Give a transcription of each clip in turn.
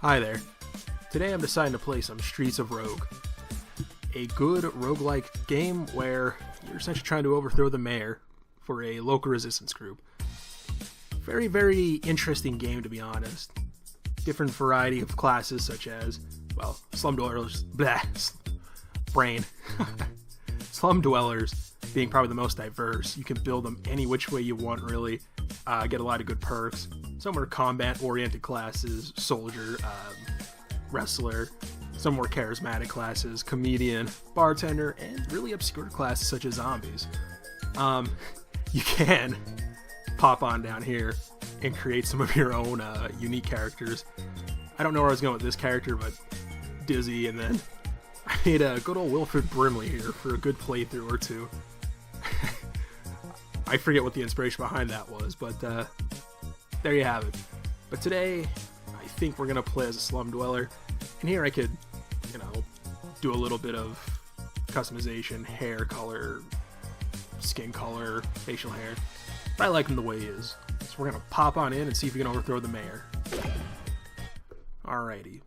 Hi there. Today I'm deciding to play some Streets of Rogue. A good roguelike game where you're essentially trying to overthrow the mayor for a local resistance group. Very, very interesting game, to be honest. Different variety of classes such as, well, slum dwellers, brain. Slum dwellers being probably the most diverse. You can build them any which way you want, really. Get a lot of good perks. Some are combat-oriented classes, soldier, wrestler. Some more charismatic classes, comedian, bartender, and really obscure classes such as zombies. You can pop on down here and create some of your own unique characters. I don't know where I was going with this character, but Dizzy, and then I made a good old Wilfred Brimley here for a good playthrough or two. I forget what the inspiration behind that was, but there you have it. But today, I think we're going to play as a slum dweller, and here I could, do a little bit of customization, hair color, skin color, facial hair. But I like him the way he is. So we're going to pop on in and see if we can overthrow the mayor. Alrighty.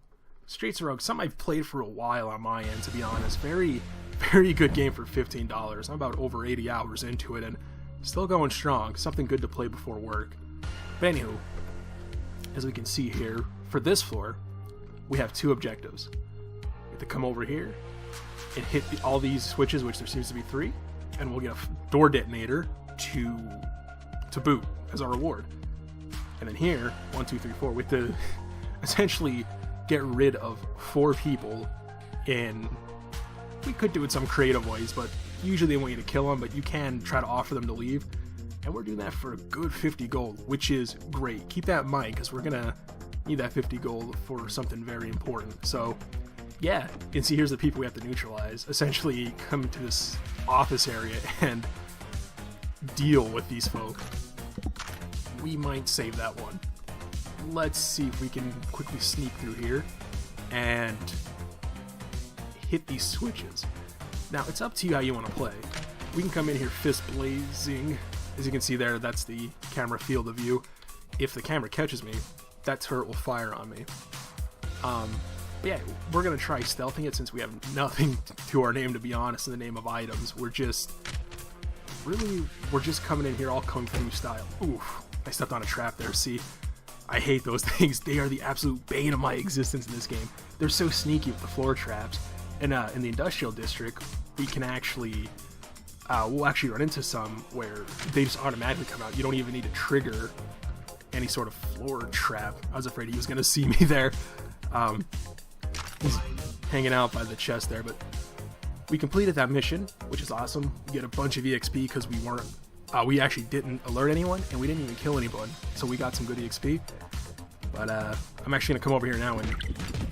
Streets of Rogue, something I've played for a while on my end, to be honest. Very, very good game for $15. I'm about over 80 hours into it and still going strong. Something good to play before work. But anywho, as we can see here, for this floor, we have two objectives. We have to come over here and hit all these switches, which there seems to be 3, and we'll get a door detonator to boot as our reward. And then here, 1, 2, 3, 4, we have to essentially get rid of 4 people in, we could do it some creative ways, but usually they want you to kill them, but you can try to offer them to leave. And we're doing that for a good 50 gold, which is great. Keep that in mind, because we're going to need that 50 gold for something very important. So, yeah, you can see here's the people we have to neutralize. Essentially come to this office area and deal with these folk. We might save that one. Let's see if we can quickly sneak through here and hit these switches. Now, it's up to you how you want to play. We can come in here fist blazing. As you can see there, that's the camera field of view. If the camera catches me, that turret will fire on me. But yeah, we're going to try stealthing it since we have nothing to our name, to be honest, in the name of items. We're just coming in here all Kung Fu style. Oof, I stepped on a trap there, see? I hate those things. They are the absolute bane of my existence in this game. They're so sneaky with the floor traps. And in the industrial district, we can actually, we'll actually run into some where they just automatically come out. You don't even need to trigger any sort of floor trap. I was afraid he was going to see me there. He's hanging out by the chest there, but we completed that mission, which is awesome. We get a bunch of EXP because we actually didn't alert anyone, and we didn't even kill anyone, so we got some good EXP. But I'm actually going to come over here now and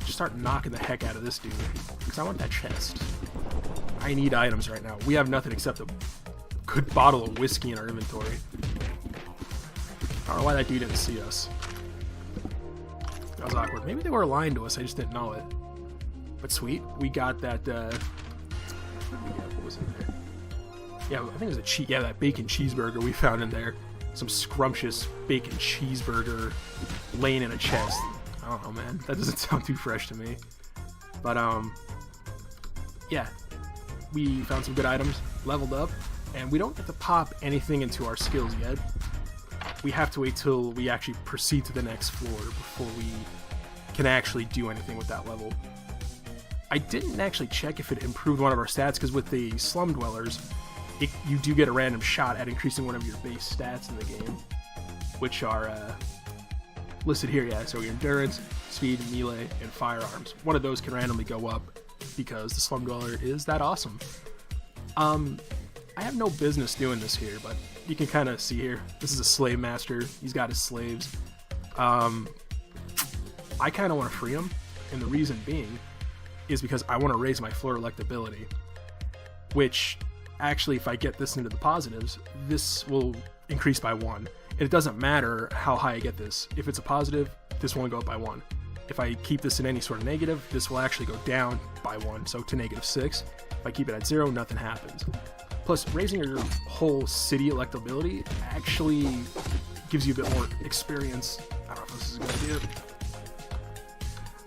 just start knocking the heck out of this dude, because I want that chest. I need items right now. We have nothing except a good bottle of whiskey in our inventory. I don't know why that dude didn't see us. That was awkward. Maybe they were lying to us, I just didn't know it. But sweet, we got that, what was in there? Yeah, I think it was that bacon cheeseburger we found in there. Some scrumptious bacon cheeseburger laying in a chest. I don't know, man. That doesn't sound too fresh to me. But, yeah. We found some good items, leveled up, and we don't get to pop anything into our skills yet. We have to wait till we actually proceed to the next floor before we can actually do anything with that level. I didn't actually check if it improved one of our stats, because with the slum dwellers, you do get a random shot at increasing one of your base stats in the game, which are listed here, yeah. So your endurance, speed, melee, and firearms. One of those can randomly go up because the slum dweller is that awesome. I have no business doing this here, but you can kind of see here. This is a slave master. He's got his slaves. I kind of want to free him, and the reason being is because I want to raise my floor electability, which actually, if I get this into the positives, this will increase by 1. And it doesn't matter how high I get this. If it's a positive, this will only go up by 1. If I keep this in any sort of negative, this will actually go down by 1, so to -6. If I keep it at 0, nothing happens. Plus, raising your whole city electability actually gives you a bit more experience. I don't know if this is a good idea.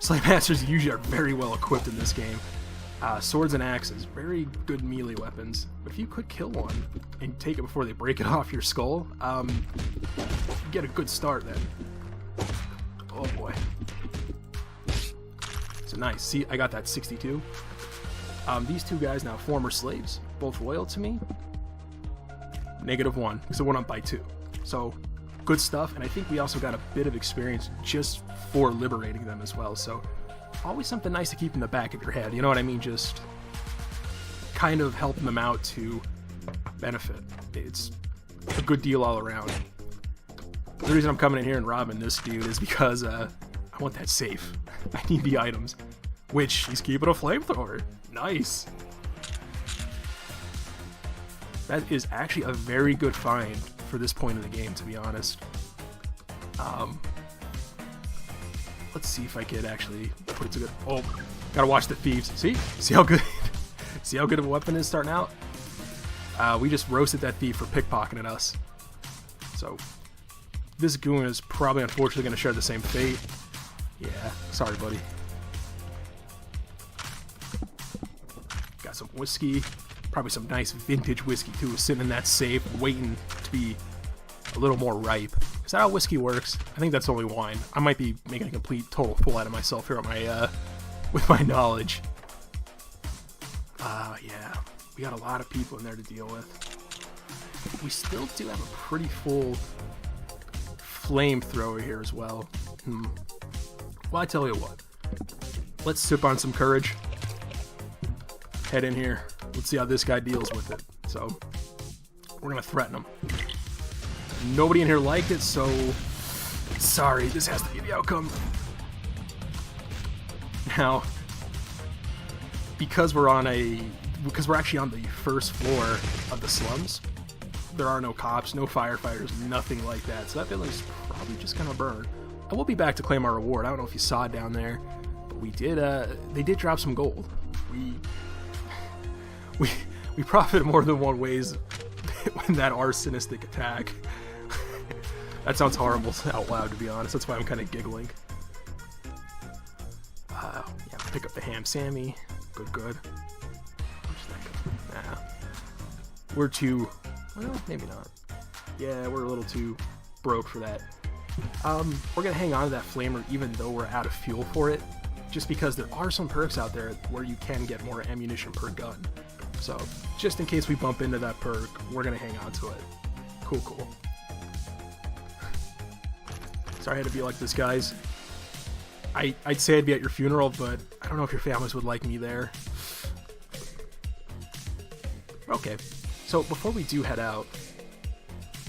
Slave Masters usually are very well equipped in this game. Swords and axes, very good melee weapons. But if you could kill one and take it before they break it off your skull, you get a good start then. Oh boy. So nice. See, I got that 62. These two guys now former slaves, both loyal to me. -1, because it went up by 2. So good stuff, and I think we also got a bit of experience just for liberating them as well. So always something nice to keep in the back of your head, you know what I mean? Just kind of helping them out to benefit. It's a good deal all around. The reason I'm coming in here and robbing this dude is because I want that safe. I need the items, which he's keeping a flamethrower. Nice. That is actually a very good find for this point in the game, to be honest. Let's see if I could actually put it to good. Oh, gotta watch the thieves. See how good, see how good of a weapon is starting out. We just roasted that thief for pickpocketing us. So this goon is probably unfortunately gonna share the same fate. Yeah, sorry, buddy. Got some whiskey, probably some nice vintage whiskey too, sitting in that safe, waiting to be a little more ripe. Is that how whiskey works? I think that's only wine. I might be making a complete total fool out of myself here on my with my knowledge. Yeah, we got a lot of people in there to deal with. We still do have a pretty full flamethrower here as well. Well, I tell you what, let's sip on some courage. Head in here. Let's see how this guy deals with it. So we're gonna threaten him. Nobody in here liked it, so sorry, this has to be the outcome. Now, because we're actually on the first floor of the slums, there are no cops, no firefighters, nothing like that. So that building's probably just gonna burn. And we'll be back to claim our reward. I don't know if you saw it down there, but we did. They did drop some gold. We profited more than one ways when that arsonistic attack. That sounds horrible out loud, to be honest. That's why I'm kind of giggling. Yeah, pick up the ham Sammy. Good. Nah. We're too... Well, maybe not. Yeah, we're a little too broke for that. We're going to hang on to that flamer even though we're out of fuel for it. Just because there are some perks out there where you can get more ammunition per gun. So, just in case we bump into that perk, we're going to hang on to it. Cool. Sorry I had to be like this, guys. I'd say I'd be at your funeral, but I don't know if your families would like me there. Okay, so before we do head out,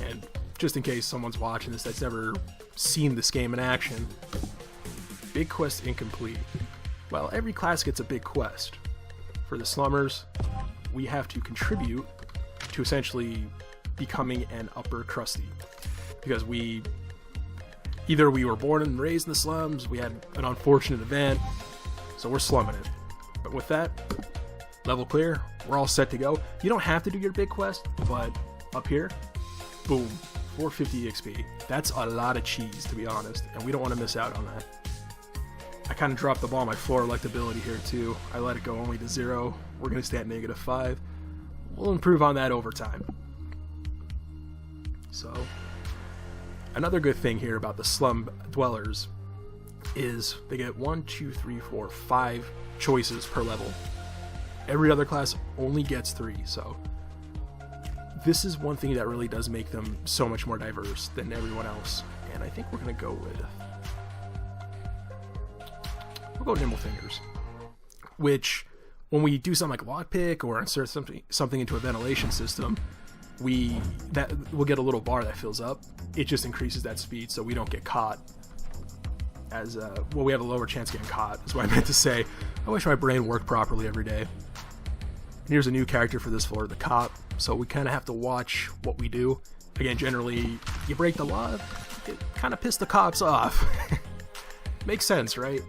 and just in case someone's watching this that's never seen this game in action, big quest incomplete. Well, every class gets a big quest. For the slummers, we have to contribute to essentially becoming an upper crusty. Because either we were born and raised in the slums, we had an unfortunate event, so we're slumming it. But with that, level clear, we're all set to go. You don't have to do your big quest, but up here, boom, 450 XP. That's a lot of cheese, to be honest, and we don't want to miss out on that. I kind of dropped the ball on my floor electability here too. I let it go only to 0. We're going to stay at -5. We'll improve on that over time. So, another good thing here about the slum dwellers is they get 1, 2, 3, 4, 5 choices per level. Every other class only gets 3, so this is one thing that really does make them so much more diverse than everyone else. And I think we're going to go with... We'll go Nimble Fingers, which when we do something like lockpick or insert something into a ventilation system, we'll get a little bar that fills up. It just increases that speed so we don't get caught. We have a lower chance of getting caught, is what I meant to say. I wish my brain worked properly every day. And here's a new character for this floor, the cop, so we kind of have to watch what we do. Again, generally, you break the law, it kind of piss the cops off. Makes sense, right?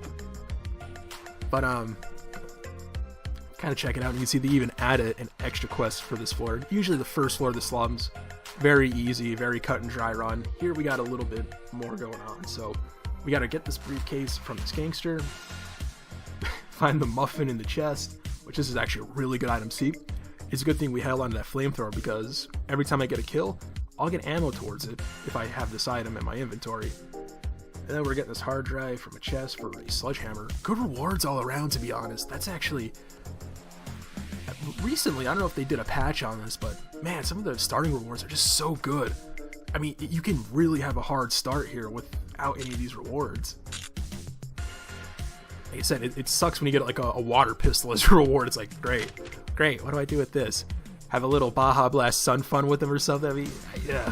But, kind of check it out, and you can see they even added an extra quest for this floor. Usually the first floor of the slums, very easy, very cut and dry run. Here we got a little bit more going on, so We gotta get this briefcase from this gangster, find the muffin in the chest, which this is actually a really good item. See, it's a good thing we held onto that flamethrower, because every time I get a kill, I'll get ammo towards it if I have this item in my inventory. And then we're getting this hard drive from a chest for a sledgehammer. Good rewards all around, to be honest. That's actually... Recently, I don't know if they did a patch on this, but man, some of the starting rewards are just so good. I mean, you can really have a hard start here without any of these rewards. Like I said, it sucks when you get like a water pistol as a reward. It's like, great, what do I do with this? Have a little Baja Blast Sun Fun with them or something? I mean, yeah.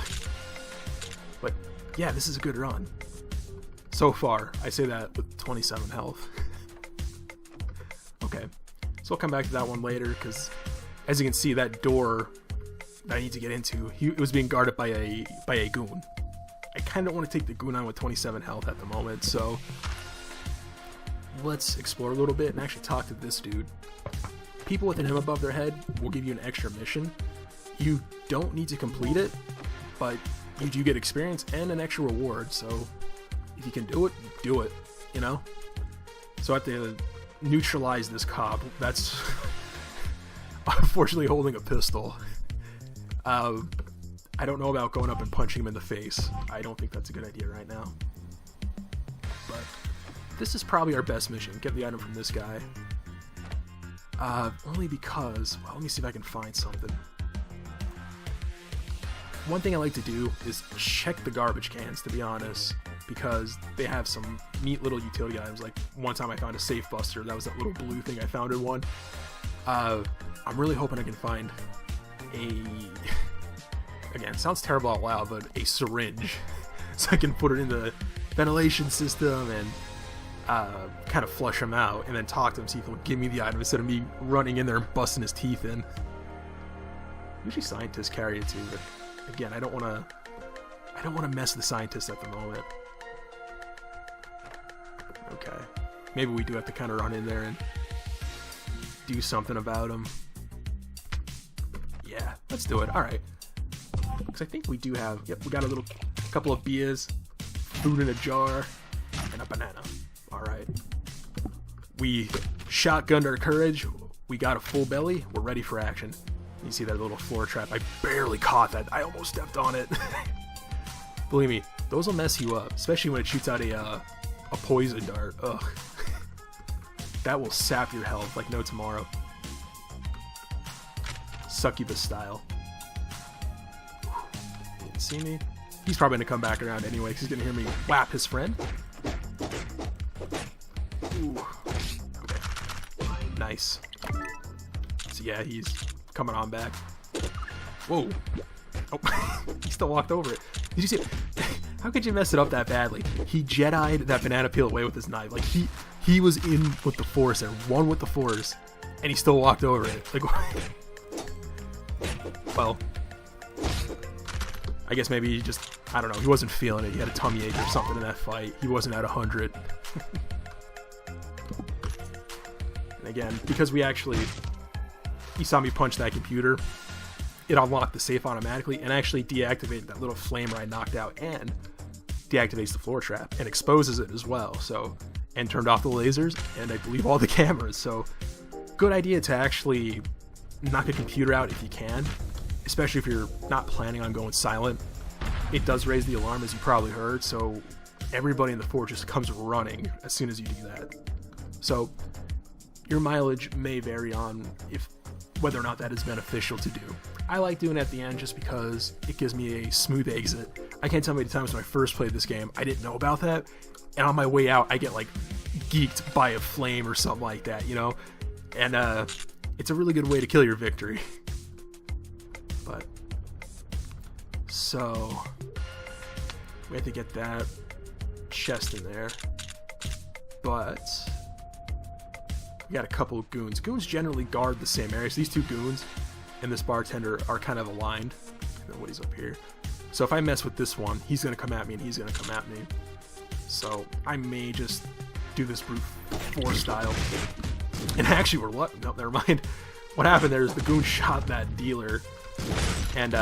But yeah, this is a good run. So far, I say that with 27 health. Okay, so we'll come back to that one later, because as you can see, that door that I need to get into, it was being guarded by a goon. I kind of want to take the goon on with 27 health at the moment, so let's explore a little bit and actually talk to this dude. People with an M above their head will give you an extra mission. You don't need to complete it, but you do get experience and an extra reward, so if you can do it, do it, you know? So I have to neutralize this cop. That's unfortunately holding a pistol. I don't know about going up and punching him in the face. I don't think that's a good idea right now. But this is probably our best mission. Get the item from this guy. Only because... Well, let me see if I can find something. One thing I like to do is check the garbage cans, to be honest, because they have some neat little utility items. Like, one time I found a safe buster. That was that little blue thing I found in one. I'm really hoping I can find a... Again, it sounds terrible out loud, but a syringe. So I can put it in the ventilation system and kind of flush him out, and then talk to him, see if he'll give me the item instead of me running in there and busting his teeth in. Usually scientists carry it too, but again, I don't want to mess the scientists at the moment. Okay, maybe we do have to kind of run in there and do something about him. Yeah, let's do it. All right, because I think we do have. Yep, we got a couple of beers, food in a jar, and a banana. All right, we shotgunned our courage. We got a full belly. We're ready for action. You see that little floor trap? I barely caught that. I almost stepped on it. Believe me, those will mess you up, especially when it shoots out a poison dart. Ugh. That will sap your health like no tomorrow. Succubus style. He didn't see me. He's probably gonna come back around anyway, because he's gonna hear me whap his friend. Ooh. Okay. Nice. So yeah, he's coming on back. Whoa. Oh, he still walked over it. Did you see it? How could you mess it up that badly? He Jedi'd that banana peel away with his knife. Like, he was in with the Force and won with the Force, and he still walked over it. Like, well, I guess maybe he just, I don't know, he wasn't feeling it. He had a tummy ache or something in that fight. He wasn't at 100. And again, because he saw me punch that computer, it unlocked the safe automatically and actually deactivated that little flamer I knocked out, and deactivates the floor trap and exposes it as well. So, and turned off the lasers and I believe all the cameras. So, good idea to actually knock a computer out if you can, especially if you're not planning on going silent. It does raise the alarm, as you probably heard, so everybody in the fort just comes running as soon as you do that. So, your mileage may vary on whether or not that is beneficial to do. I like doing it at the end just because it gives me a smooth exit. I can't tell how many times when I first played this game I didn't know about that, and on my way out I get like geeked by a flame or something like that, you know? And it's a really good way to kill your victory. But so we have to get that chest in there, but we got a couple of goons. Goons generally guard the same area, so these two goons and this bartender are kind of aligned. And then Woody's up here. So if I mess with this one, he's going to come at me and he's going to come at me. So I may just do this brute force style. And actually we're lucky. No, never mind. What happened there is the goon shot that dealer and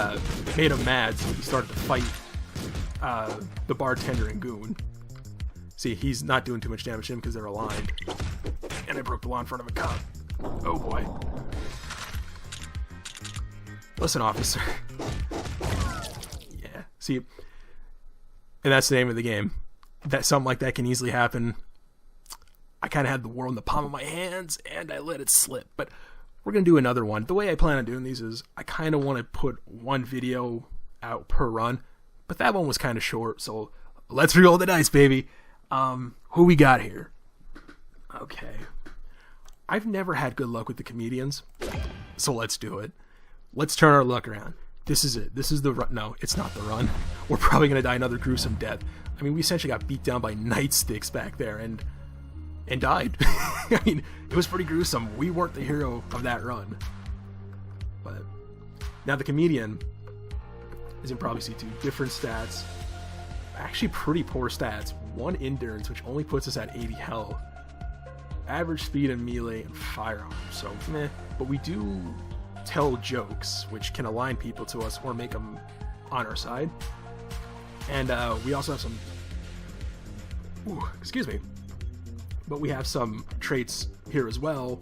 made him mad, so he started to fight the bartender and goon. See, he's not doing too much damage to him because they're aligned. And I broke the law in front of a cop. Oh boy. Listen, officer. Yeah, see, and that's the name of the game. That something like that can easily happen. I kind of had the world in the palm of my hands, and I let it slip. But we're going to do another one. The way I plan on doing these is I kind of want to put one video out per run. But that one was kind of short, so let's roll the dice, baby. Who we got here? Okay. I've never had good luck with the comedians, so let's do it. Let's turn our luck around. This is it. This is the run. No, it's not the run. We're probably going to die another gruesome death. I mean, we essentially got beat down by nightsticks back there and died. I mean, it was pretty gruesome. We weren't the hero of that run. But now the comedian, as you can probably see too, different stats. Actually pretty poor stats. 1 endurance, which only puts us at 80 health. Average speed and melee and firearms, so meh. But we do tell jokes, which can align people to us or make them on our side. And we also have some... Ooh, excuse me. But we have some traits here as well.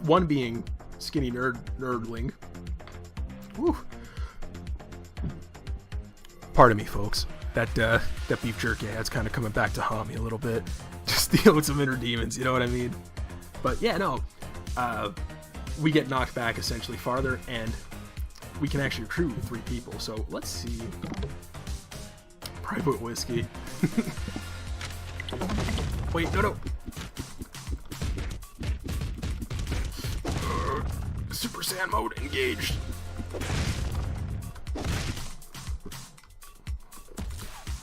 One being skinny nerdling. Woo. Pardon me, folks. That beef jerky I had's kind of coming back to haunt me a little bit. Just deal with some inner demons, you know what I mean? But yeah, no. We get knocked back essentially farther, and we can actually recruit 3 people. So let's see. Private whiskey. Wait, no. Super Saiyan mode engaged.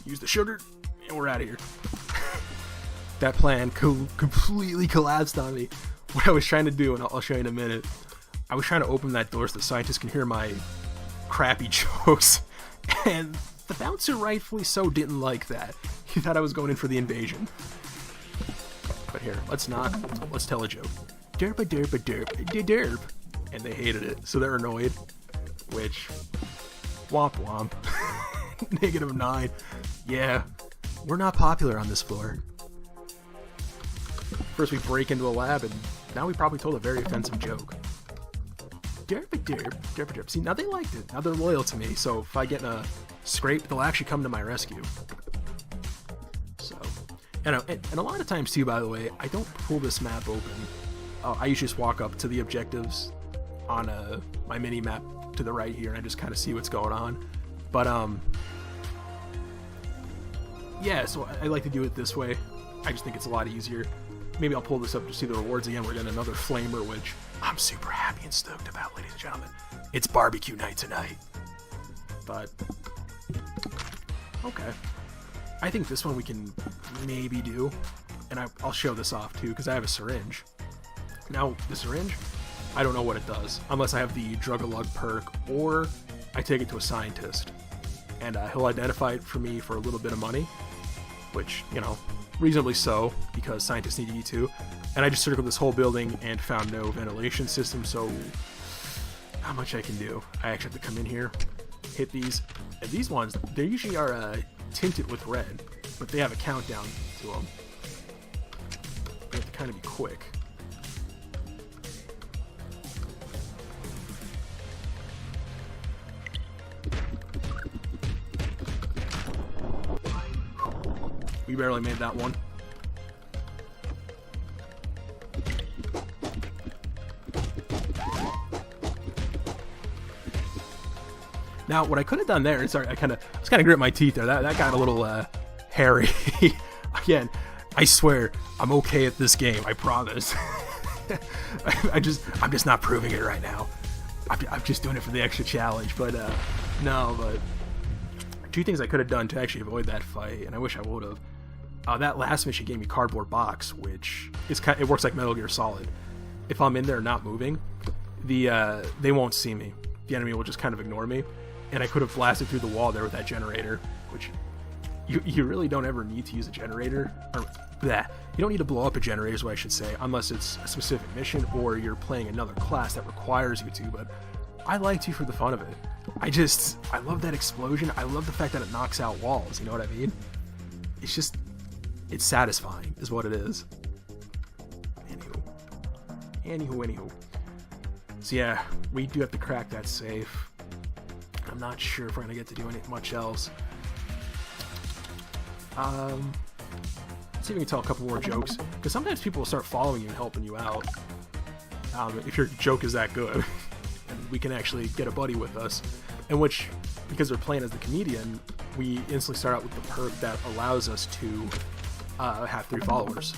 Use the sugar, and we're out of here. That plan completely collapsed on me. What I was trying to do, and I'll show you in a minute, I was trying to open that door so the scientists can hear my crappy jokes, and the bouncer rightfully so didn't like that. He thought I was going in for the invasion. But here, let's tell a joke. Derp a derp a derp a derp. And they hated it, so they're annoyed. Which, womp womp. -9. Yeah, we're not popular on this floor. First we break into a lab, and now we probably told a very offensive joke. Derp a derp, derp a derp. See, now they liked it. Now they're loyal to me, so if I get in a scrape, they'll actually come to my rescue. So, and a lot of times too, by the way, I don't pull this map open. I usually just walk up to the objectives on my mini map to the right here, and I just kind of see what's going on. But yeah, so I like to do it this way. I just think it's a lot easier. Maybe I'll pull this up to see the rewards again. We're getting another flamer, which I'm super happy and stoked about, ladies and gentlemen. It's barbecue night tonight. But okay, I think this one we can maybe do, and I'll show this off too because I have a syringe. Now the syringe, I don't know what it does unless I have the drug-a-lug perk or I take it to a scientist, and he'll identify it for me for a little bit of money, which, you know, reasonably so, because scientists need E2. And I just circled this whole building and found no ventilation system, so not much I can do. I actually have to come in here, hit these, and these ones, they usually are tinted with red, but they have a countdown to them. You have to kind of be quick. We barely made that one. Now, what I could have done there, and sorry, I was kind of gritting my teeth there. That got a little hairy. Again, I swear, I'm okay at this game. I promise. I'm just not proving it right now. I'm just doing it for the extra challenge. But no, but 2 things I could have done to actually avoid that fight, and I wish I would have. That last mission gave me cardboard box, which is it works like Metal Gear Solid. If I'm in there not moving, they won't see me. The enemy will just kind of ignore me, and I could have blasted through the wall there with that generator, which you really don't ever need to use a generator. Or you don't need to blow up a generator, is what I should say, unless it's a specific mission or you're playing another class that requires you to. But I like to for the fun of it. I love that explosion. I love the fact that it knocks out walls. You know what I mean? It's just it's satisfying, is what it is. Anywho. So yeah, we do have to crack that safe. I'm not sure if we're gonna get to do much else. Let's see if we can tell a couple more jokes, because sometimes people will start following you and helping you out. If your joke is that good, and we can actually get a buddy with us, in which, because we're playing as the comedian, we instantly start out with the perk that allows us to have 3 followers.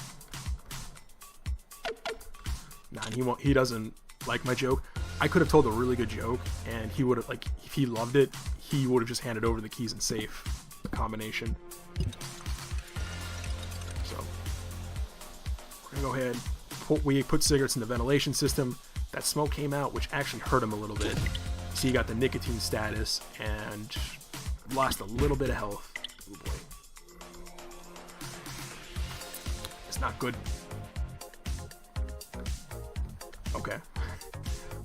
Nah, he doesn't like my joke. I could have told a really good joke, and he would have, like, if he loved it, he would have just handed over the keys and safe combination. So we're gonna go ahead. We put cigarettes in the ventilation system. That smoke came out, which actually hurt him a little bit. So he got the nicotine status and lost a little bit of health. Oh boy, it's not good. Okay.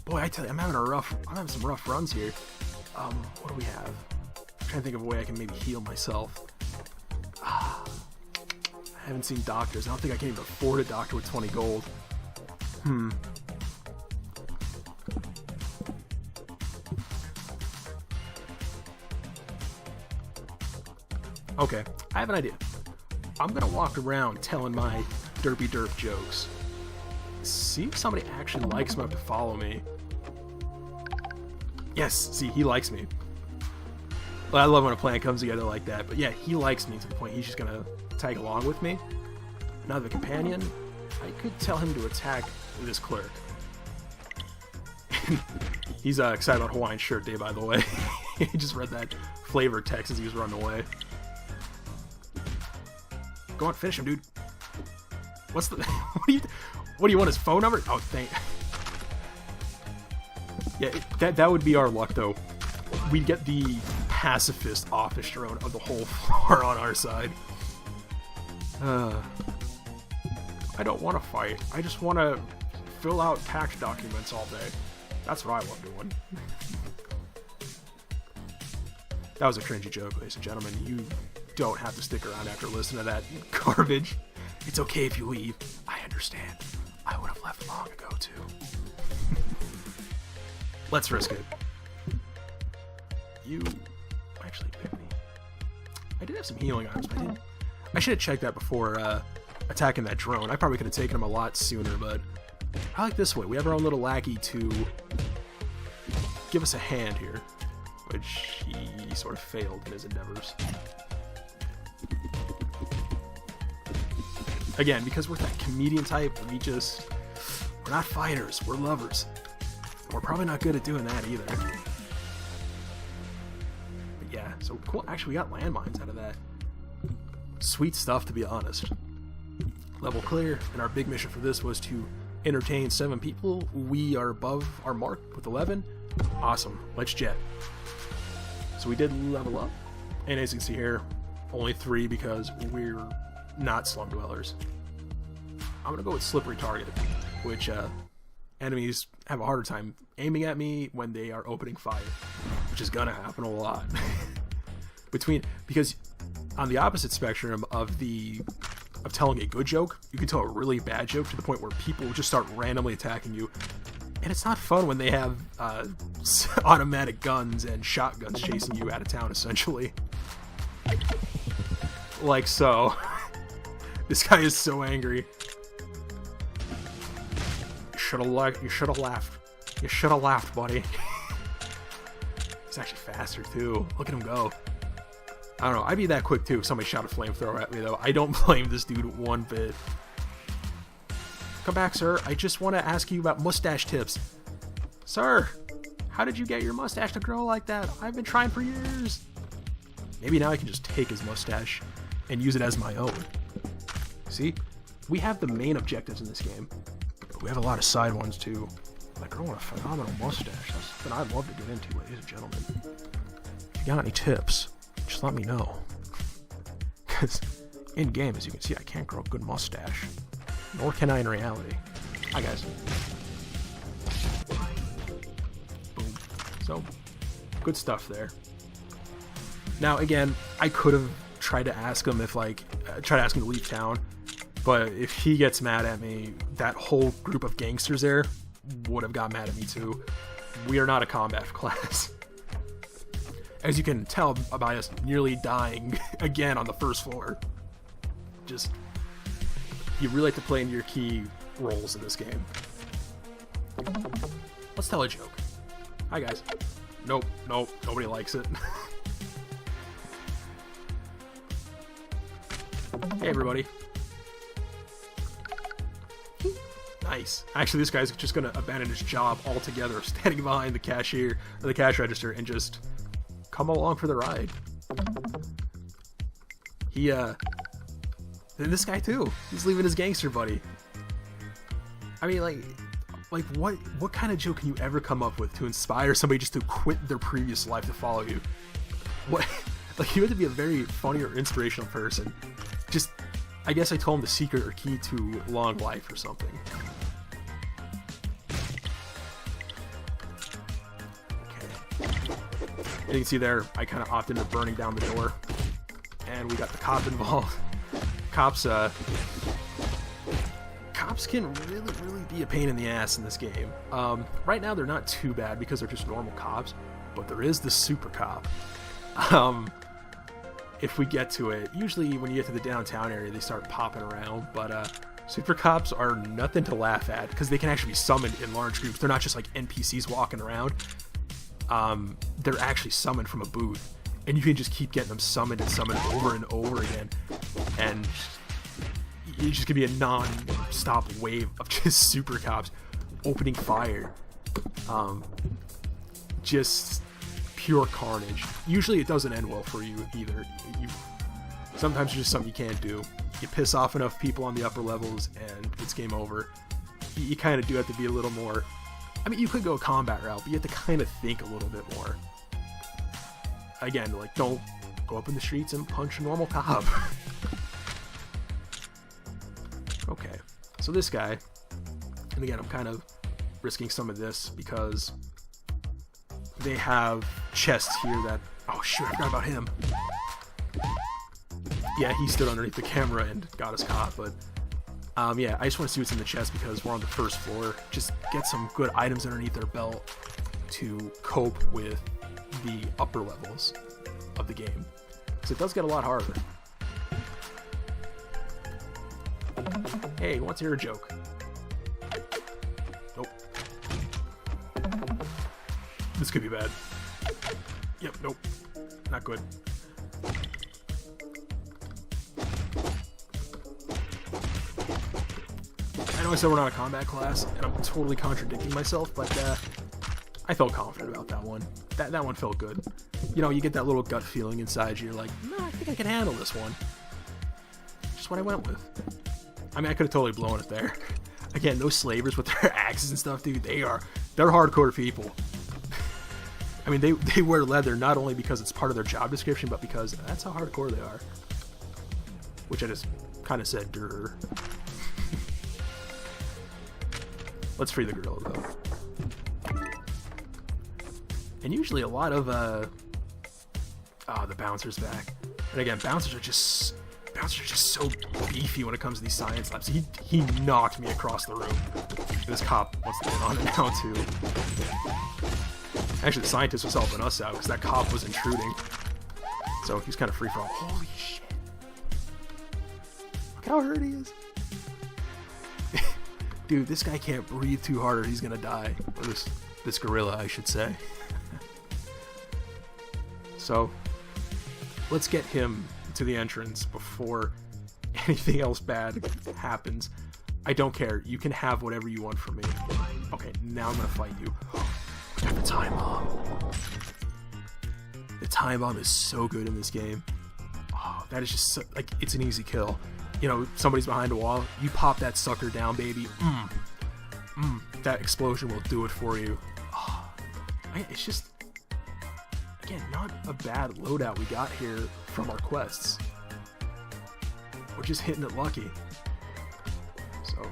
Boy, I tell you, I'm having some rough runs here. What do we have? I'm trying to think of a way I can maybe heal myself. I haven't seen doctors. I don't think I can even afford a doctor with 20 gold. Okay, I have an idea. I'm gonna walk around telling my derpy derp jokes. See if somebody actually likes me enough to follow me. Yes, see, he likes me. Well, I love when a plan comes together like that, but yeah, he likes me to the point he's just gonna tag along with me. Now the companion, I could tell him to attack this clerk. He's excited about Hawaiian Shirt Day, by the way. He just read that flavor text as he was running away. Go on, finish him, dude. What's the... What do you want, his phone number? Oh, thank... Yeah, that would be our luck, though. We'd get the pacifist office drone of the whole floor on our side. I don't want to fight. I just want to fill out tax documents all day. That's what I love doing. That was a cringy joke, ladies and gentlemen. You don't have to stick around after listening to that garbage. It's okay if you leave. I understand. I would have left long ago, too. Let's risk it. You actually picked me. I did have some healing items, but I should have checked that before attacking that drone. I probably could have taken him a lot sooner, but I like this way. We have our own little lackey to give us a hand here, which he sort of failed in his endeavors. Again, because we're that comedian type, we're not fighters, we're lovers. We're probably not good at doing that either. But yeah, so cool. Actually, we got landmines out of that. Sweet stuff, to be honest. Level clear, and our big mission for this was to entertain 7 people. We are above our mark with 11. Awesome. Let's jet. So we did level up. And as you can see here, only 3 because we're not slum dwellers. I'm going to go with slippery target, which enemies have a harder time aiming at me when they are opening fire, which is going to happen a lot. Because on the opposite spectrum of telling a good joke, you can tell a really bad joke to the point where people just start randomly attacking you. And it's not fun when they have automatic guns and shotguns chasing you out of town, essentially. Like so. This guy is so angry. You should have laughed. You should have laughed, buddy. He's actually faster, too. Look at him go. I don't know. I'd be that quick, too, if somebody shot a flamethrower at me, though. I don't blame this dude one bit. Come back, sir. I just want to ask you about mustache tips. Sir, how did you get your mustache to grow like that? I've been trying for years. Maybe now I can just take his mustache and use it as my own. See? We have the main objectives in this game. But we have a lot of side ones, too. Like growing a phenomenal mustache. That's something I'd love to get into, ladies and gentlemen. If you got any tips, just let me know. Because in-game, as you can see, I can't grow a good mustache. Nor can I in reality. Hi, guys. Boom. So, good stuff there. Now, again, I could have tried to ask him if like try to ask him to leave town, but if he gets mad at me, that whole group of gangsters there would have got mad at me too. We are not a combat class. As you can tell by us nearly dying again on the first floor. Just, you really like to play into your key roles in this game. Let's tell a joke. Hi guys. Nope, nobody likes it. Hey everybody. Nice. Actually, this guy's just gonna abandon his job altogether, standing behind the cashier or the cash register and just come along for the ride. And this guy too. He's leaving his gangster buddy. I mean, like what kind of joke can you ever come up with to inspire somebody just to quit their previous life to follow you? What? Like, you have to be a very funny or inspirational person. Just, I guess I told him the secret or key to long life or something. You can see there, I kind of opted into burning down the door, and we got the cop involved. Cops can really be a pain in the ass in this game. Right now they're not too bad because they're just normal cops, but there is the super cop. If we get to it, usually when you get to the downtown area, they start popping around, but super cops are nothing to laugh at because they can actually be summoned in large groups. They're not just like NPCs walking around. They're actually summoned from a booth, and you can just keep getting them summoned and summoned over and over again, and it's just gonna be a non-stop wave of just super cops opening fire. Just pure carnage. Usually it doesn't end well for you either. Sometimes it's just something you can't do. You piss off enough people on the upper levels and it's game over. You kind of do have to be a little more... I mean, you could go a combat route, but you have to kind of think a little bit more. Again, like, don't go up in the streets and punch a normal cop. Okay, so this guy, and again, I'm kind of risking some of this because they have chests here that... Oh shoot, I forgot about him. Yeah, he stood underneath the camera and got us caught, but yeah, I just want to see what's in the chest because we're on the first floor. Just get some good items underneath their belt to cope with the upper levels of the game. Because it does get a lot harder. Hey, who wants to hear a joke? Nope. This could be bad. Yep, nope. Not good. I know I said we're not a combat class, and I'm totally contradicting myself, but I felt confident about that one. That one felt good. You know, you get that little gut feeling inside you, you're like, no, I think I can handle this one. Just what I went with. I mean, I could have totally blown it there. Again, those slavers with their axes and stuff, dude, they're hardcore people. I mean, they wear leather not only because it's part of their job description, but because that's how hardcore they are. Which I just kind of said, durr. Let's free the gorilla, though. And usually a lot of, the bouncer's back. And again, bouncers are just so beefy when it comes to these science labs. He knocked me across the room. This cop wants to get on it now, too. Actually, the scientist was helping us out because that cop was intruding. So he's kind of free for all. Holy shit. Look how hurt he is. Dude, this guy can't breathe too hard or he's gonna die. Or this gorilla, I should say. So, let's get him to the entrance before anything else bad happens. I don't care. You can have whatever you want from me. Okay, now I'm gonna fight you. We got the time bomb. The time bomb is so good in this game. Oh, that is just so, like, it's an easy kill. You know, somebody's behind a wall, you pop that sucker down, baby. That explosion will do it for you. Oh, it's just, again, not a bad loadout we got here from our quests. We're just hitting it lucky. So,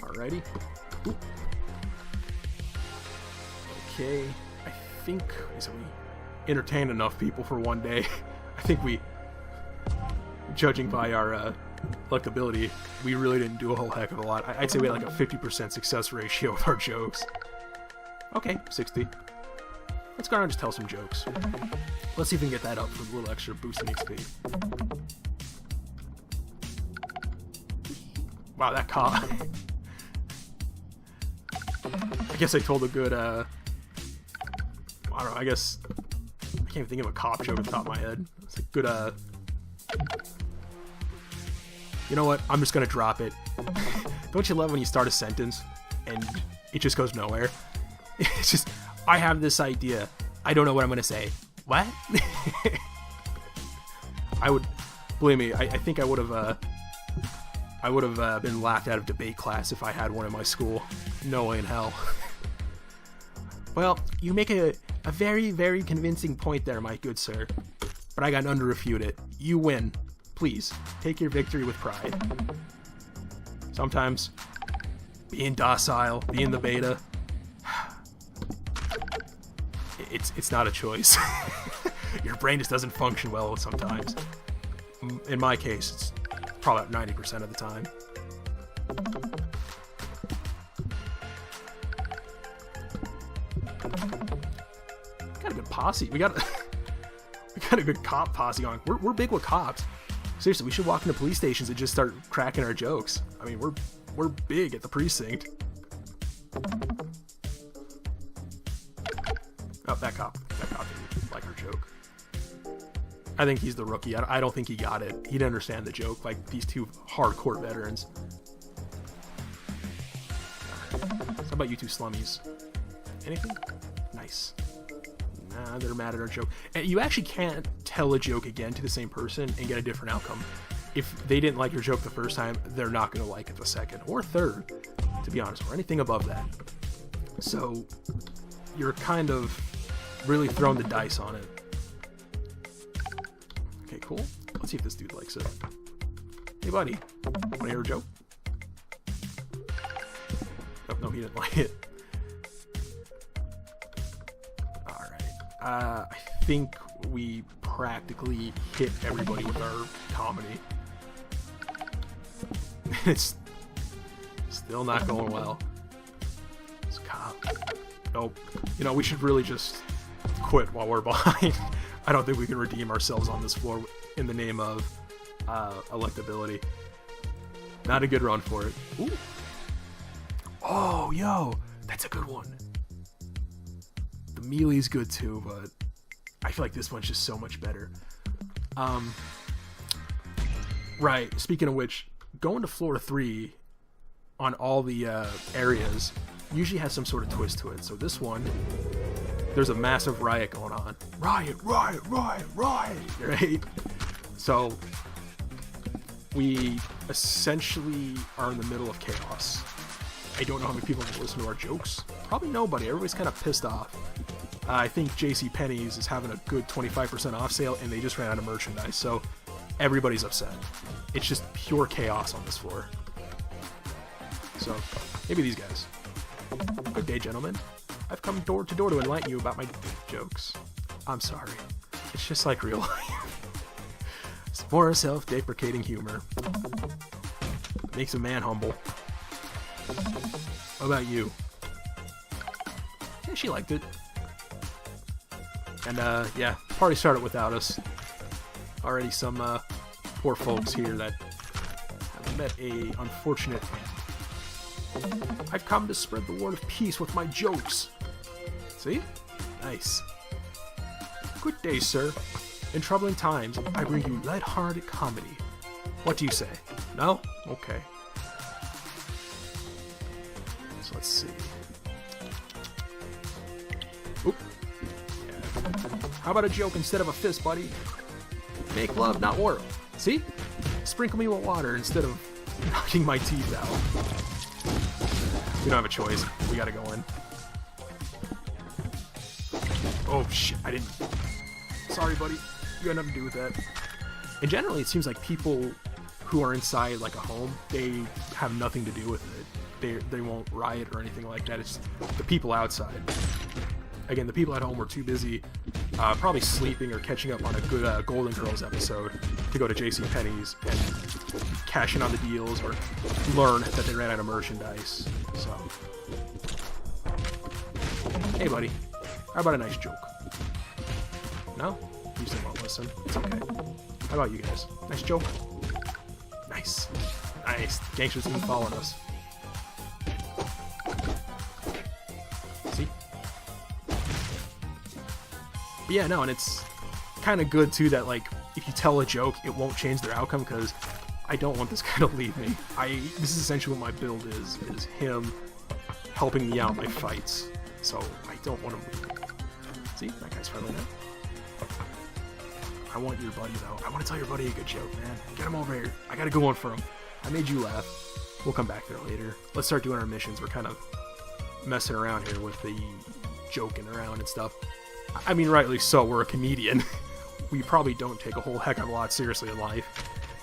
alrighty. Oop. Okay, I think, so we entertained enough people for one day. I think we judging by our luckability, we really didn't do a whole heck of a lot. I'd say we had like a 50% success ratio with our jokes. Okay, 60. Let's go around and just tell some jokes. Let's see if we can get that up for a little extra boost in XP. Wow, that cop. I guess I told a good, I don't know, I guess, I can't even think of a cop joke at the top of my head. It's a good, you know what, I'm just gonna drop it. Don't you love when you start a sentence and it just goes nowhere? It's just, I have this idea. I don't know what I'm gonna say. What? I would, believe me, I think I would have been laughed out of debate class if I had one in my school. No way in hell. Well, you make a very, very convincing point there, my good sir. But I got none to refute it. You win. Please, take your victory with pride. Sometimes, being docile, being the beta, it's not a choice. Your brain just doesn't function well sometimes. In my case, it's probably about 90% of the time. Got a good posse. We got a good cop posse going. We're big with cops. Seriously, we should walk into police stations and just start cracking our jokes. I mean, we're big at the precinct. Oh, that cop didn't like our joke. I think he's the rookie. I don't think he got it. He didn't understand the joke like these two hardcore veterans. How about you two slummies? Anything? Nice. Nah, they're mad at our joke. And you actually can't tell a joke again to the same person and get a different outcome. If they didn't like your joke the first time, they're not going to like it the second or third, to be honest, or anything above that. So you're kind of really throwing the dice on it. Okay, cool. Let's see if this dude likes it. Hey, buddy. Want to hear a joke? Oh, no, he didn't like it. Alright. I think we practically hit everybody with our comedy. It's still not going well. This cop. Nope. You know, we should really just quit while we're behind. I don't think we can redeem ourselves on this floor in the name of electability. Not a good run for it. Ooh. Oh, yo, that's a good one. The melee's good too, but I feel like this one's just so much better. Right, speaking of which, going to floor 3 on all the areas usually has some sort of twist to it. So this one, there's a massive riot going on. Riot, riot, riot, riot, right? So we essentially are in the middle of chaos. I don't know how many people will listen to our jokes. Probably nobody. Everybody's kind of pissed off. I think JCPenney's is having a good 25% off sale, and they just ran out of merchandise, so everybody's upset. It's just pure chaos on this floor. So, maybe these guys. Good day, gentlemen. I've come door to door to enlighten you about my jokes. I'm sorry. It's just like real life. It's more self-deprecating humor. Makes a man humble. What about you? Yeah, she liked it. And, yeah, party started without us. Already some, poor folks here that have met a unfortunate end. I've come to spread the word of peace with my jokes. See? Nice. Good day, sir. In troubling times, I bring you light-hearted comedy. What do you say? No? Okay. So let's see. Oop. Yeah. How about a joke instead of a fist, buddy? Make love, not war. See? Sprinkle me with water instead of knocking my teeth out. We don't have a choice. We gotta go in. Oh shit, I didn't... Sorry, buddy. You had nothing to do with that. And generally, it seems like people who are inside, like, a home, they have nothing to do with it. They won't riot or anything like that. It's the people outside. Again, the people at home were too busy probably sleeping or catching up on a good Golden Girls episode. to go to JCPenney's and cash in on the deals or learn that they ran out of merchandise. So, hey buddy, how about a nice joke? No? You still won't listen. It's okay. How about you guys? Nice joke? Nice. Nice. Gangsters even following us. See? But yeah, no, and it's kind of good too that, like, if you tell a joke, it won't change their outcome, because I don't want this guy to leave me. This is essentially what my build is him helping me out in my fights. So I don't want him leaving. See? That guy's friendly now. I want your buddy, though. I want to tell your buddy a good joke, man. Get him over here. I got a good one for him. I made you laugh. We'll come back there later. Let's start doing our missions. We're kind of messing around here with the joking around and stuff. I mean, rightly so. We're a comedian. We probably don't take a whole heck of a lot seriously in life,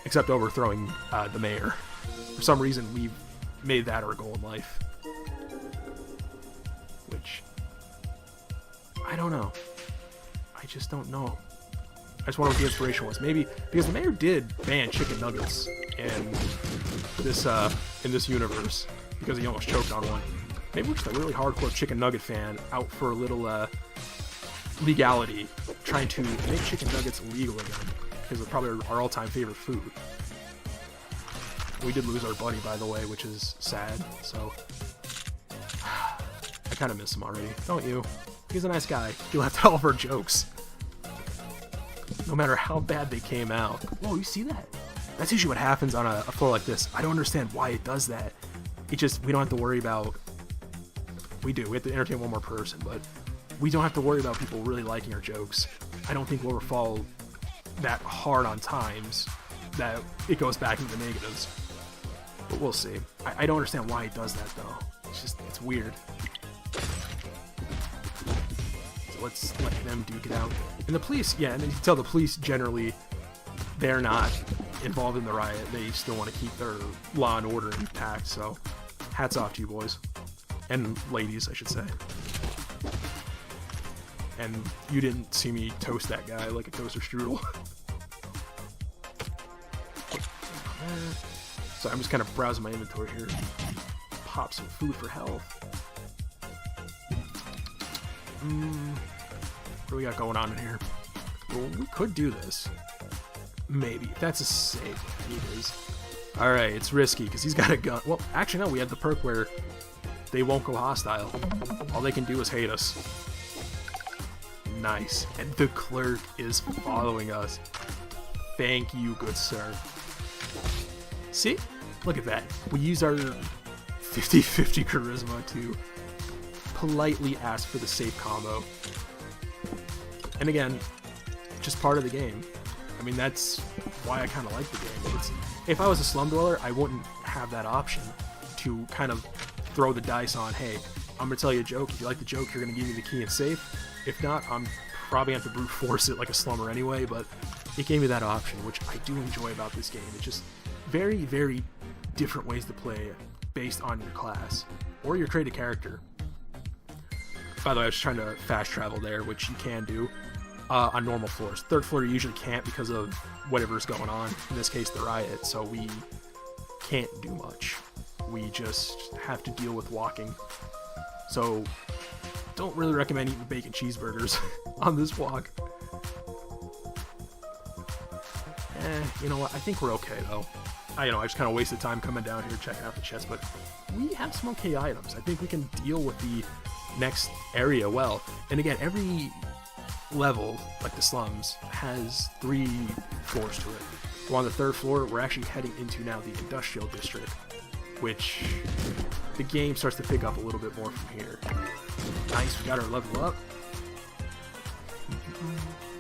except overthrowing the mayor. For some reason, we've made that our goal in life. Which, I don't know. I just don't know. I just wonder what the inspiration was. Maybe because the mayor did ban chicken nuggets in this universe because he almost choked on one. Maybe we're just a really hardcore chicken nugget fan out for a little legality, trying to make chicken nuggets legal again, because it's probably our all-time favorite food. We did lose our buddy, by the way, which is sad. So I kind of miss him already, don't you? He's a nice guy. He laughed at all of our jokes, no matter how bad they came out. Whoa, you see that? That's usually what happens on a floor like this. I don't understand why it does that. We don't have to worry about... We do. We have to entertain one more person, but we don't have to worry about people really liking our jokes. I don't think we'll ever fall that hard on times that it goes back into the negatives. But we'll see. I don't understand why it does that, though. It's weird. So let's let them duke it out. And the police, yeah, and you can tell the police generally, they're not involved in the riot. They still want to keep their law and order intact, so hats off to you boys. And ladies, I should say. And you didn't see me toast that guy like a toaster strudel. So I'm just kind of browsing my inventory here. Pop some food for health. What do we got going on in here? Well, we could do this. Maybe. If that's a save, it is. Alright, it's risky because he's got a gun. Well, actually, no, we have the perk where they won't go hostile. All they can do is hate us. Nice. And the clerk is following us. Thank you, good sir. See? Look at that. We use our 50-50 charisma to politely ask for the safe combo. And again, just part of the game. I mean, that's why I kind of like the game. If I was a slum dweller, I wouldn't have that option to kind of throw the dice on, hey, I'm going to tell you a joke. If you like the joke, you're going to give me the key and safe. If not, I'm probably going to have to brute force it like a slummer anyway, but it gave me that option, which I do enjoy about this game. It's just very, very different ways to play based on your class or your created character. By the way, I was trying to fast travel there, which you can do on normal floors. Third floor you usually can't because of whatever's going on. In this case, the riot, so we can't do much. We just have to deal with walking. So, don't really recommend eating bacon cheeseburgers on this walk. You know what? I think we're okay, though. I just kind of wasted time coming down here checking out the chest, but we have some okay items. I think we can deal with the next area well. And again, every level, like the slums, has 3 floors to it. We're on the 3rd floor. We're actually heading into now the industrial district, which the game starts to pick up a little bit more from here. Nice, we got our level up.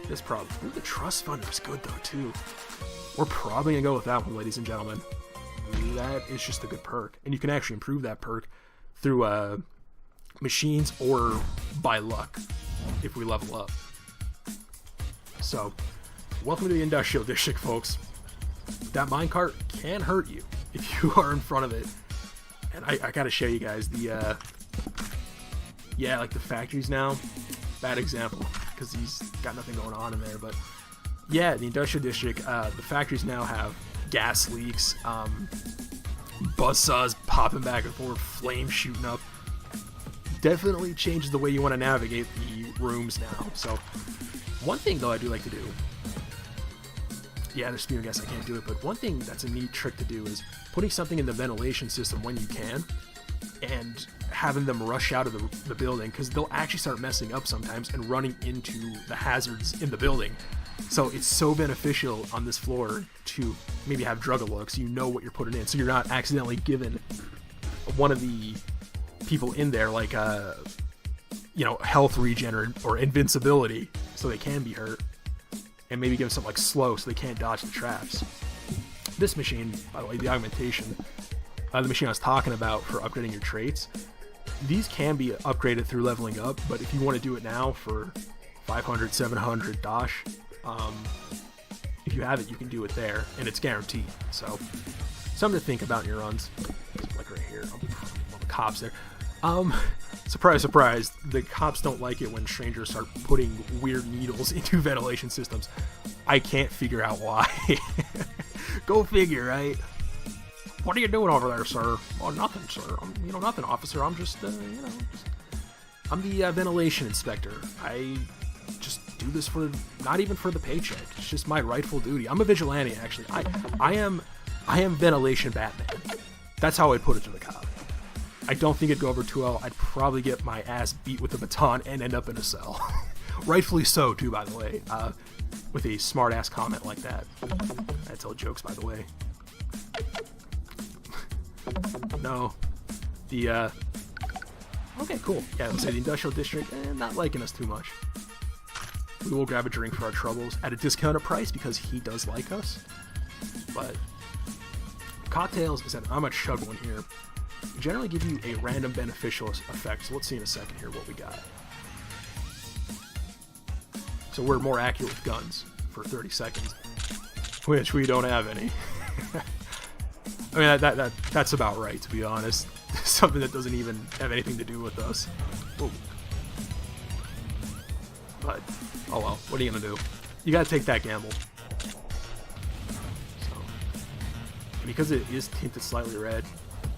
This problem. Ooh, the trust fund is good though too. We're probably gonna go with that one, ladies and gentlemen. That is just a good perk, and you can actually improve that perk through machines or by luck if we level up. So, welcome to the industrial district, folks. That minecart can hurt you if you are in front of it. And I gotta show you guys the, yeah, like the factories now. Bad example, because he's got nothing going on in there, but Yeah, the industrial district, the factories now have gas leaks, buzzsaws popping back and forth, flames shooting up. Definitely changes the way you want to navigate the rooms now. So, one thing though I do like to do, yeah, there's spewing gas, I can't do it, but one thing that's a neat trick to do is putting something in the ventilation system when you can, and having them rush out of the building, because they'll actually start messing up sometimes and running into the hazards in the building. So it's so beneficial on this floor to maybe have drug alerts, you know what you're putting in, so you're not accidentally giving one of the people in there like health regen or invincibility, so they can be hurt, and maybe give them something like slow so they can't dodge the traps. This machine, by the way, the augmentation, the machine I was talking about for upgrading your traits, these can be upgraded through leveling up, but if you want to do it now for 500, 700 dosh, if you have it, you can do it there, and it's guaranteed. So, something to think about in your runs. Like right here, the cops there. Surprise, surprise, the cops don't like it when strangers start putting weird needles into ventilation systems. I can't figure out why. Go figure, right? What are you doing over there, sir? Oh, nothing, sir. Nothing, officer. I'm just, I'm the ventilation inspector. I just do this for, not even for the paycheck. It's just my rightful duty. I'm a vigilante, actually. I am ventilation Batman. That's how I'd put it to the cop. I don't think it'd go over too well. I'd probably get my ass beat with a baton and end up in a cell. Rightfully so, too, by the way. With a smart-ass comment like that. I tell jokes, by the way. No. Okay, cool. Yeah, let's say the industrial district, not liking us too much. We will grab a drink for our troubles at a discounted price because he does like us. But cocktails, is that I'm gonna chug one here, generally give you a random beneficial effect. So let's see in a second here what we got. So we're more accurate with guns for 30 seconds, which we don't have any. I mean, that's about right, to be honest. Something that doesn't even have anything to do with us. Ooh. But, oh well, what are you gonna do? You gotta take that gamble. So, because it is tinted slightly red,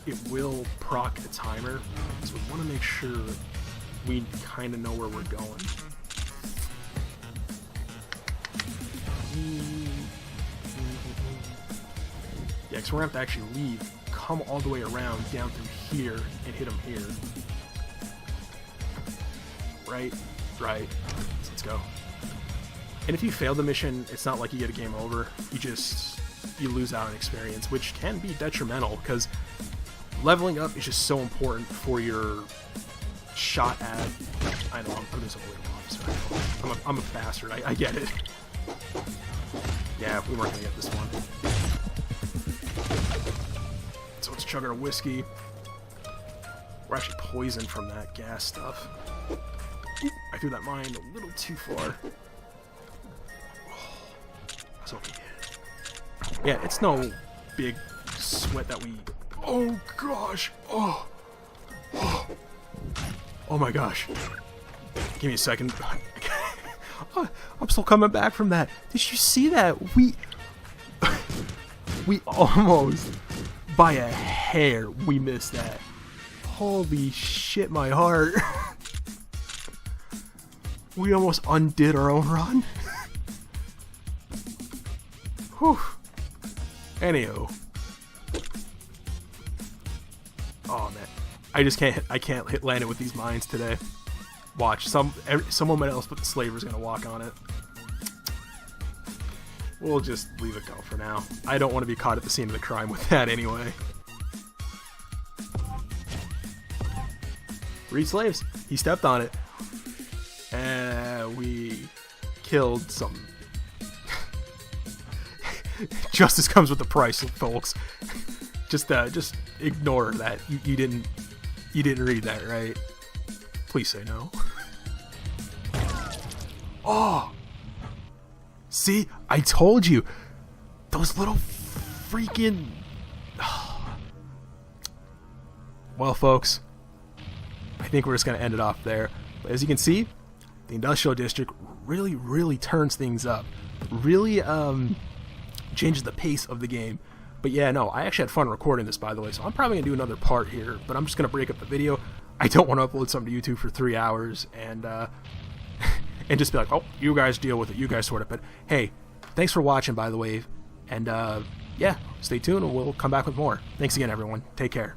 it will proc a timer, so we want to make sure we kind of know where we're going. Yeah, because we're going to have to actually leave, come all the way around down through here, and hit them here. Right? Right. So let's go. And if you fail the mission, it's not like you get a game over. You lose out on experience, which can be detrimental, because leveling up is just so important for your shot at... I know, I'm putting this over later. I'm a bastard. I get it. Yeah, we weren't going to get this one. So let's chug our whiskey. We're actually poisoned from that gas stuff. I threw that mine a little too far. That's what we did. Yeah, it's no big sweat that we... Oh gosh! Oh my gosh! Give me a second. I'm still coming back from that. Did you see that? We almost, by a hair, we missed that. Holy shit, my heart! We almost undid our own run. Whew. Anywho. Oh man, I can't hit land it with these mines today. Watch, someone else but the slaver's gonna walk on it. We'll just leave it go for now. I don't want to be caught at the scene of the crime with that anyway. 3 slaves. He stepped on it. And we killed some. Justice comes with the price, folks. Just ignore that. You didn't read that, right? Please say no. Oh! See? I told you! Those little freaking... Well, folks, I think we're just going to end it off there. But as you can see, the Industrial District really, really turns things up. really changes the pace of the game. But yeah, no, I actually had fun recording this, by the way, so I'm probably going to do another part here, but I'm just going to break up the video. I don't want to upload something to YouTube for 3 hours and and just be like, oh, you guys deal with it, you guys sort it. But hey, thanks for watching, by the way, and yeah, stay tuned and we'll come back with more. Thanks again, everyone. Take care.